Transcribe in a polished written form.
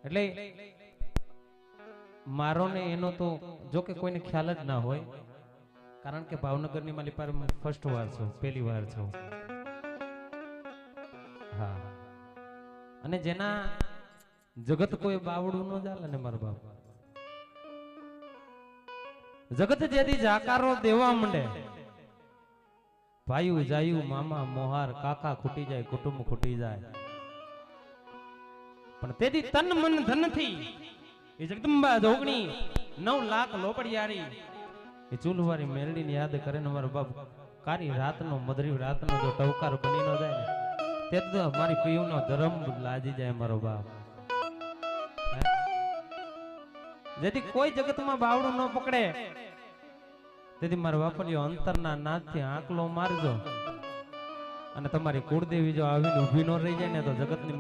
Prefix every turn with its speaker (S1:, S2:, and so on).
S1: એટલે મારો ને એનો તો જો કે કોઈને ખ્યાલ જ ના હોય, કારણ કે ભાવનગરની મારી પાસે ફર્સ્ટ વાર છું, પહેલી વાર છું. હા, અને જેના જગત કોઈ બાવડું ન ચાલે ને મારા બાપ, જગત જેથી જાકારો દેવા માંડે, ભાઈયું જાયું મામા મોહાર કાકા ખૂટી જાય, કુટુંબ ખૂટી જાય, પણ તેથી તન મન ધન થી એ જગદંબા જોગણી 9 લાખ લોપડિયારી એ ચૂલવારી મેરડીને યાદ કરે ને મારો બાપ કારી રાતનો મધરી રાતનો જો ટવકાર બની ન જાય ને તે તો મારી પીયુનો ધર્મ લાજી જાય મારો બાપ. જેથી કોઈ જગતમાં બાવડું ન પકડે, તેથી મારા બાપલીઓ અંતરના નાદથી આંકલો મારજો, અને તમારી કુળદેવી જો આવીને ઊભી ન રહી જાય ને તો જગતની